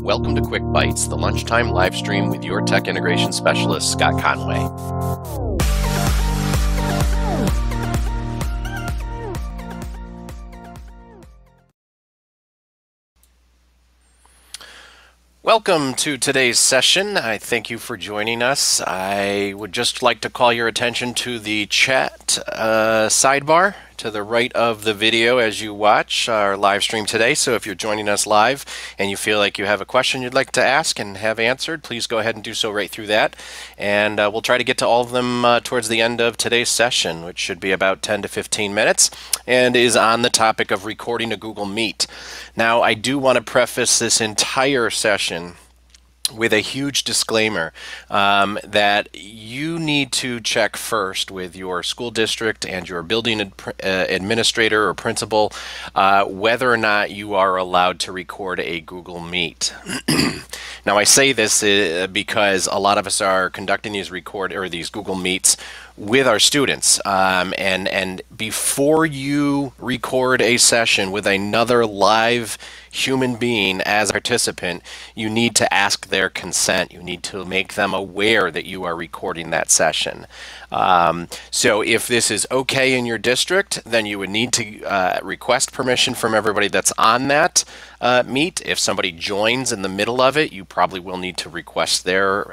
Welcome to Quick Bytes, the lunchtime live stream with your tech integration specialist, Scott Conway. Welcome to today's session. I thank you for joining us. I would just like to call your attention to the chat sidebar to the right of the video as you watch our live stream today. So if you're joining us live and you feel like you have a question you'd like to ask and have answered, please go ahead and do so right through that. And we'll try to get to all of them towards the end of today's session, which should be about 10 to 15 minutes, and is on the topic of recording a Google Meet. Now, I do want to preface this entire session with a huge disclaimer that you need to check first with your school district and your building administrator or principal whether or not you are allowed to record a Google Meet. Now, I say this because a lot of us are conducting these Google Meets with our students, and before you record a session with another live human being as a participant, you need to ask their consent. You need to make them aware that you are recording that session. So if this is okay in your district, then you would need to request permission from everybody that's on that meet. If somebody joins in the middle of it, you probably will need to request their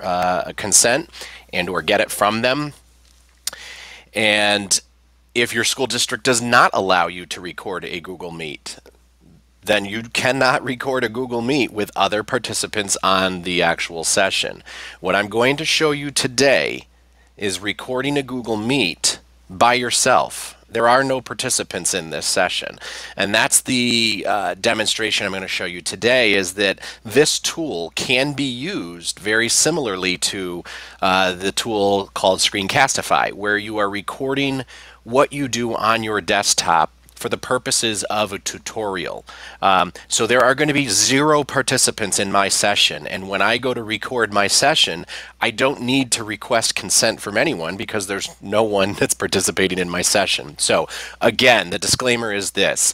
consent and or get it from them. And if your school district does not allow you to record a Google Meet, then you cannot record a Google Meet with other participants on the actual session. What I'm going to show you today is recording a Google Meet by yourself. There are no participants in this session. And that's the demonstration I'm going to show you today, is that this tool can be used very similarly to the tool called Screencastify, where you are recording what you do on your desktop for the purposes of a tutorial. So there are going to be 0 participants in my session, and when I go to record my session, I don't need to request consent from anyone because there's no one that's participating in my session. So again, the disclaimer is this: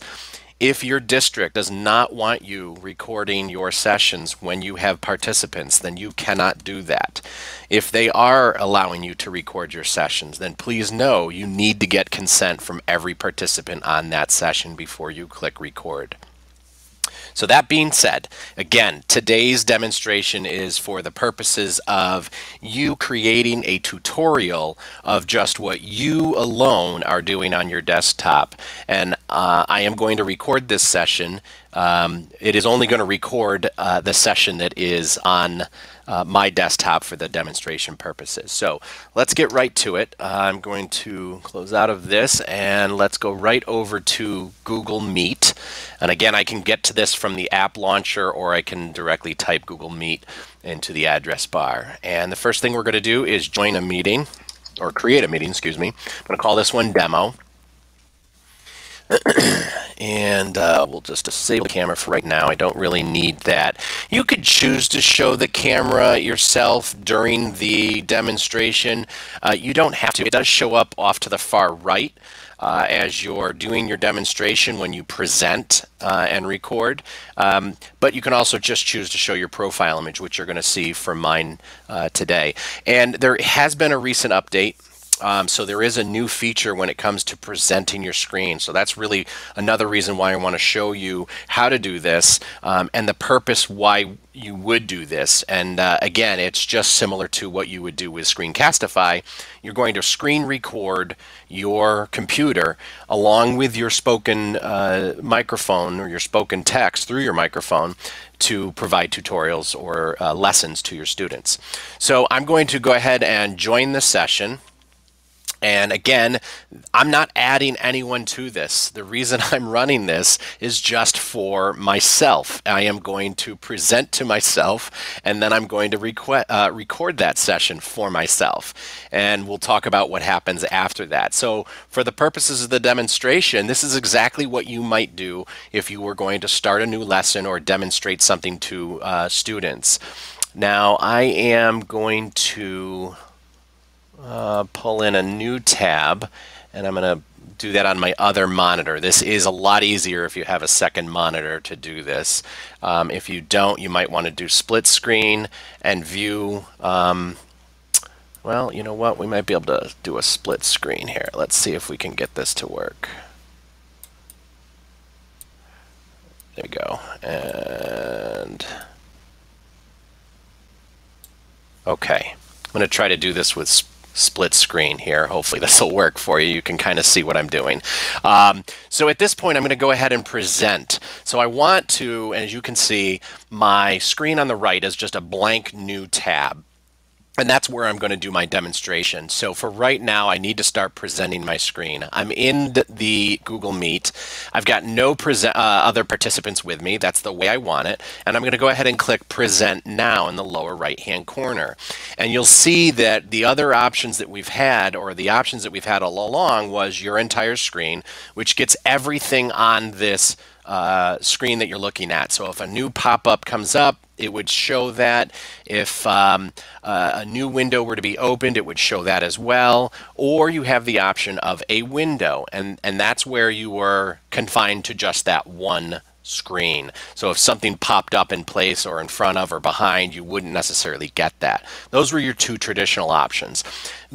if your district does not want you recording your sessions when you have participants, then you cannot do that. If they are allowing you to record your sessions, then please know you need to get consent from every participant on that session before you click record. So that being said, again, today's demonstration is for the purposes of you creating a tutorial of just what you alone are doing on your desktop. And I am going to record this session. It is only going to record the session that is on my desktop for the demonstration purposes. So let's get right to it. I'm going to close out of this and let's go right over to Google Meet. And again, I can get to this from the app launcher, or I can directly type Google Meet into the address bar. And the first thing we're going to do is join a meeting, or create a meeting, excuse me. I'm going to call this one Demo. And we'll just disable the camera for right now. I don't really need that. You could choose to show the camera yourself during the demonstration. You don't have to. It does show up off to the far right as you're doing your demonstration when you present and record. But you can also just choose to show your profile image, which you're going to see from mine today. And there has been a recent update. So there is a new feature when it comes to presenting your screen. So that's really another reason why I want to show you how to do this and the purpose why you would do this. And again, it's just similar to what you would do with Screencastify. You're going to screen record your computer along with your spoken microphone or your spoken text through your microphone to provide tutorials or lessons to your students. So I'm going to go ahead and join the session. And again, I'm not adding anyone to this. The reason I'm running this is just for myself. I am going to present to myself, and then I'm going to record that session for myself. And we'll talk about what happens after that. So for the purposes of the demonstration, this is exactly what you might do if you were going to start a new lesson or demonstrate something to students. Now, I am going to pull in a new tab, and I'm going to do that on my other monitor. This is a lot easier if you have a second monitor to do this. If you don't, you might want to do split screen and view. Well, you know what? We might be able to do a split screen here. Let's see if we can get this to work. There we go. And okay. I'm going to try to do this with split screen here. Hopefully this will work for you. You can kind of see what I'm doing. So at this point, I'm going to go ahead and present. So I want to, as you can see, my screen on the right is just a blank new tab. And that's where I'm going to do my demonstration. So for right now, I need to start presenting my screen. I'm in the Google Meet. I've got no other participants with me. That's the way I want it. And I'm going to go ahead and click Present Now in the lower right-hand corner. And you'll see that the other options that we've had, or the options that we've had all along, was your entire screen, which gets everything on this screen that you're looking at. So if a new pop-up comes up, it would show that. If a new window were to be opened, it would show that as well. Or you have the option of a window, and that's where you were confined to just that one screen. So if something popped up in place or in front of or behind, you wouldn't necessarily get that. Those were your two traditional options.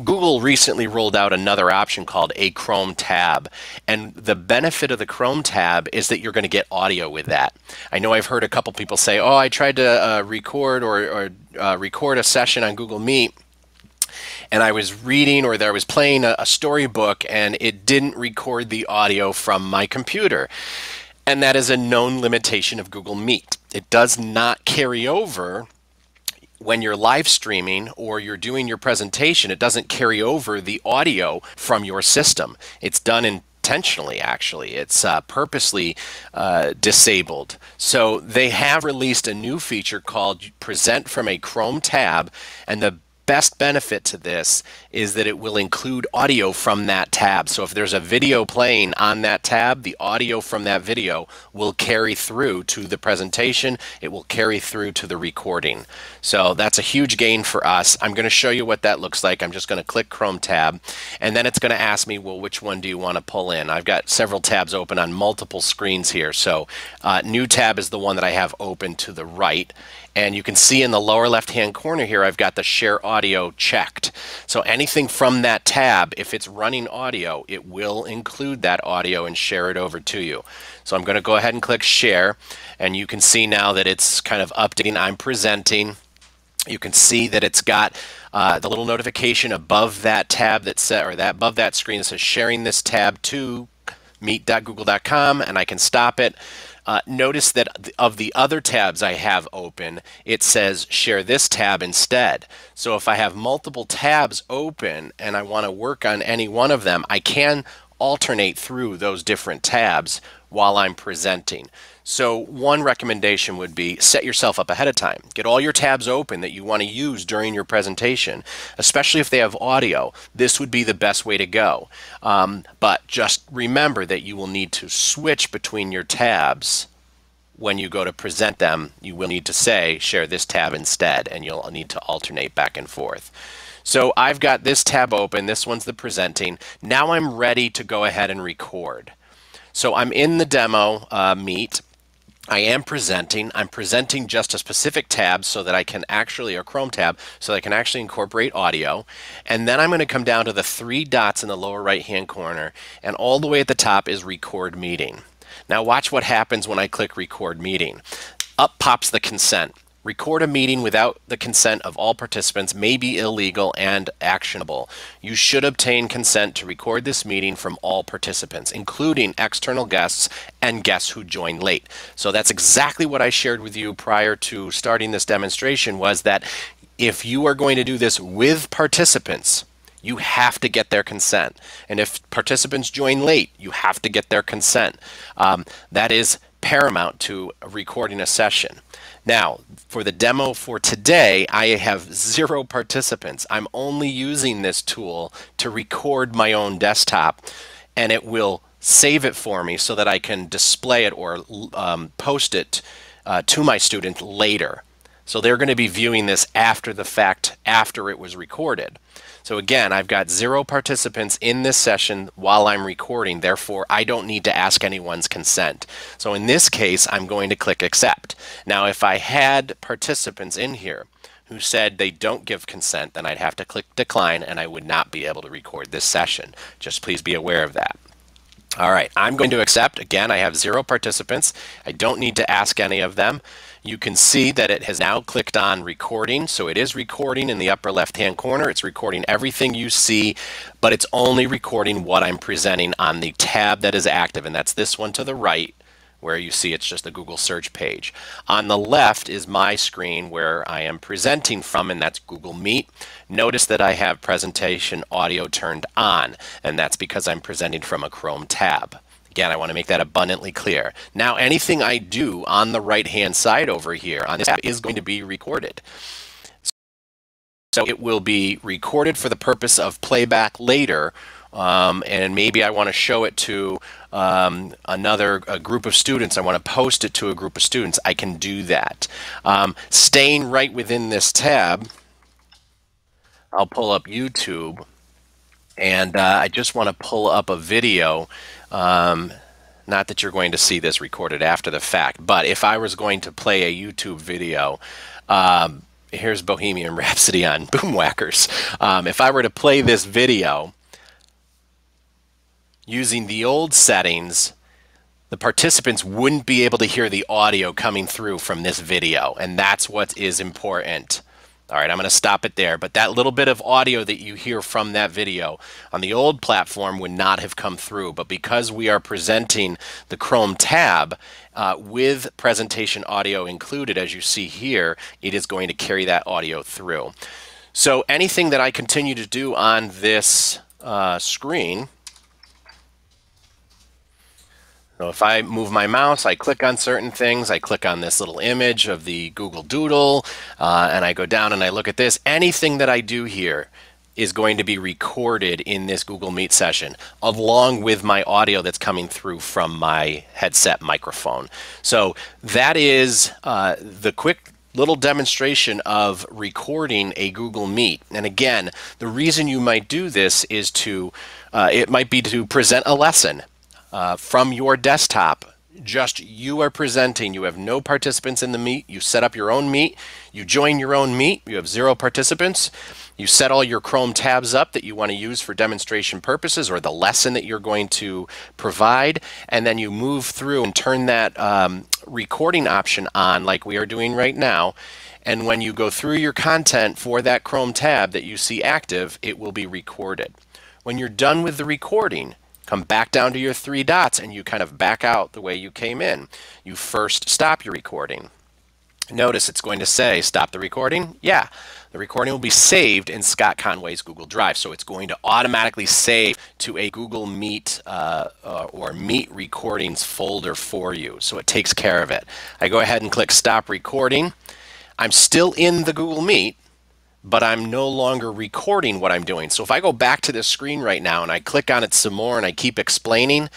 Google recently rolled out another option called a Chrome tab, and the benefit of the Chrome tab is that you're going to get audio with that. I know I've heard a couple people say, oh, I tried to record or record a session on Google Meet, and I was reading or I was playing a storybook and it didn't record the audio from my computer. And that is a known limitation of Google Meet. It does not carry over when you're live streaming or you're doing your presentation. It doesn't carry over the audio from your system. It's done intentionally, actually. It's purposely disabled. So they have released a new feature called Present from a Chrome tab, and the best benefit to this is that it will include audio from that tab. So if there's a video playing on that tab, the audio from that video will carry through to the presentation. It will carry through to the recording. So that's a huge gain for us. I'm going to show you what that looks like. I'm just going to click Chrome tab, and then it's going to ask me, well, which one do you want to pull in? I've got several tabs open on multiple screens here. So new tab is the one that I have open to the right. And you can see in the lower left-hand corner here, I've got the Share Audio checked. So anything from that tab, if it's running audio, it will include that audio and share it over to you. So I'm going to go ahead and click Share, and you can see now that it's kind of updating. I'm presenting. You can see that it's got the little notification above that tab that says, or that above that screen that says sharing this tab to meet.google.com, and I can stop it. Notice that of the other tabs I have open, it says share this tab instead. So if I have multiple tabs open and I want to work on any one of them, I can alternate through those different tabs while I'm presenting. So one recommendation would be set yourself up ahead of time. Get all your tabs open that you want to use during your presentation, especially if they have audio. This would be the best way to go. But just remember that you will need to switch between your tabs when you go to present them. You will need to say share this tab instead, and you'll need to alternate back and forth. So I've got this tab open. This one's the presenting. Now I'm ready to go ahead and record. So I'm in the demo Meet. I am presenting. I'm presenting just a specific tab so that I can actually, a Chrome tab, so that I can actually incorporate audio. And then I'm going to come down to the three dots in the lower right-hand corner, and all the way at the top is Record Meeting. Now watch what happens when I click Record Meeting. Up pops the consent. Record a meeting without the consent of all participants may be illegal and actionable. You should obtain consent to record this meeting from all participants, including external guests and guests who join late. So that's exactly what I shared with you prior to starting this demonstration, was that if you are going to do this with participants, you have to get their consent. And if participants join late, you have to get their consent. That is paramount to recording a session. Now, for the demo for today, I have 0 participants. I'm only using this tool to record my own desktop, and it will save it for me so that I can display it or post it to my student later. So they're going to be viewing this after the fact, after it was recorded. So again, I've got 0 participants in this session while I'm recording, therefore I don't need to ask anyone's consent. So in this case, I'm going to click accept. Now if I had participants in here who said they don't give consent, then I'd have to click decline and I would not be able to record this session. Just please be aware of that. All right, I'm going to accept. Again, I have 0 participants. I don't need to ask any of them. You can see that it has now clicked on recording. So it is recording in the upper left-hand corner. It's recording everything you see, but it's only recording what I'm presenting on the tab that is active, and that's this one to the right, where you see it's just the Google search page. On the left is my screen where I am presenting from, and that's Google Meet. Notice that I have presentation audio turned on, and that's because I'm presenting from a Chrome tab. Again, I want to make that abundantly clear. Now, anything I do on the right-hand side over here on this tab is going to be recorded. So it will be recorded for the purpose of playback later, and maybe I want to show it to a group of students. I want to post it to a group of students. I can do that. Staying right within this tab, I'll pull up YouTube, and I just want to pull up a video. Not that you're going to see this recorded after the fact, but if I was going to play a YouTube video, here's Bohemian Rhapsody on Boomwhackers. If I were to play this video using the old settings, the participants wouldn't be able to hear the audio coming through from this video, and that's what is important. All right, I'm going to stop it there, but that little bit of audio that you hear from that video on the old platform would not have come through, but because we are presenting the Chrome tab with presentation audio included, as you see here, it is going to carry that audio through. So anything that I continue to do on this screen, so if I move my mouse, I click on certain things, I click on this little image of the Google Doodle, and I go down and I look at this. Anything that I do here is going to be recorded in this Google Meet session, along with my audio that's coming through from my headset microphone. So that is the quick little demonstration of recording a Google Meet. And again, the reason you might do this is it might be to present a lesson. From your desktop, just you are presenting. You have no participants in the meet. You set up your own meet. You join your own meet. You have 0 participants. You set all your Chrome tabs up that you want to use for demonstration purposes or the lesson that you're going to provide, and then you move through and turn that recording option on like we are doing right now. And when you go through your content for that Chrome tab that you see active, it will be recorded. When you're done with the recording, come back down to your 3 dots and you kind of back out the way you came in. You first stop your recording. Notice it's going to say stop the recording. Yeah, the recording will be saved in Scott Conway's Google Drive. So it's going to automatically save to a Google Meet or Meet Recordings folder for you. So it takes care of it. I go ahead and click stop recording. I'm still in the Google Meet, but I'm no longer recording what I'm doing. So if I go back to this screen right now and I click on it some more and I keep explaining,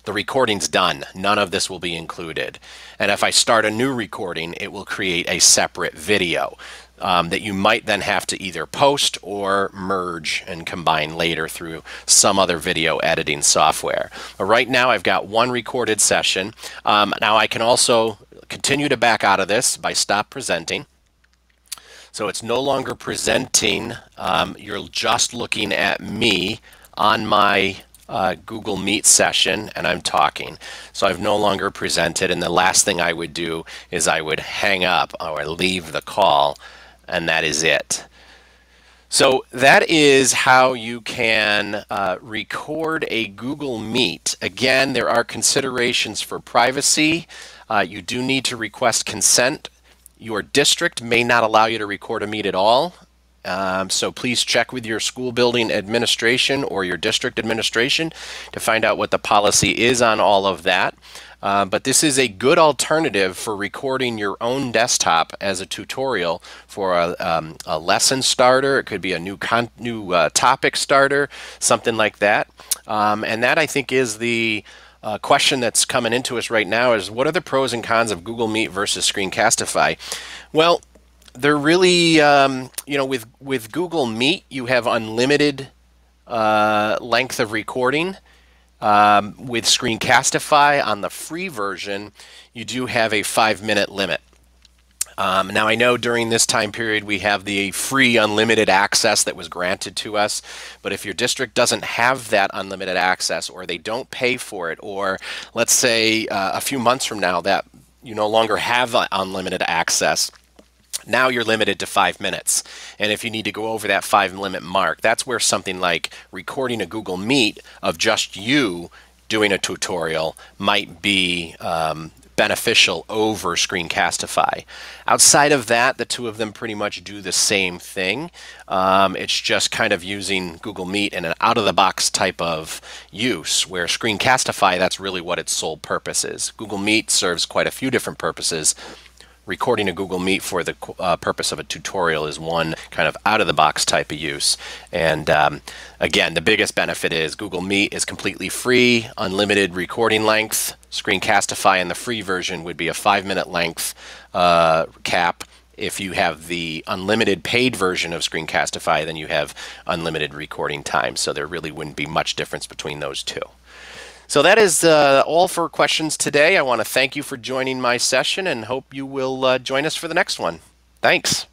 the recording's done. None of this will be included. And if I start a new recording, it will create a separate video that you might then have to either post or merge and combine later through some other video editing software. But right now I've got 1 recorded session. Now I can also continue to back out of this by stop presenting. So it's no longer presenting. You're just looking at me on my Google Meet session, and I'm talking. So I've no longer presented, and the last thing I would do is I would hang up or leave the call, and that is it. So that is how you can record a Google Meet. Again, there are considerations for privacy. You do need to request consent. Your district may not allow you to record a meet at all. So please check with your school building administration or your district administration to find out what the policy is on all of that. But this is a good alternative for recording your own desktop as a tutorial for a lesson starter. It could be a new topic starter, something like that. And that, I think, is the question that's coming into us right now is, what are the pros and cons of Google Meet versus Screencastify? Well, They're really, with Google Meet, you have unlimited length of recording. With Screencastify on the free version, you do have a 5-minute limit. Now, I know during this time period we have the free unlimited access that was granted to us, but if your district doesn't have that unlimited access, or they don't pay for it, or let's say a few months from now that you no longer have unlimited access, now you're limited to 5 minutes. And if you need to go over that 5-minute mark, that's where something like recording a Google Meet of just you doing a tutorial might be beneficial over Screencastify. Outside of that, the two of them pretty much do the same thing. It's just kind of using Google Meet in an out-of-the-box type of use, where Screencastify, that's really what its sole purpose is. Google Meet serves quite a few different purposes. Recording a Google Meet for the purpose of a tutorial is one kind of out-of-the-box type of use. And again, the biggest benefit is Google Meet is completely free, unlimited recording length. Screencastify in the free version would be a 5-minute length cap. If you have the unlimited paid version of Screencastify, then you have unlimited recording time. So there really wouldn't be much difference between those two. So that is all for questions today. I want to thank you for joining my session and hope you will join us for the next one. Thanks.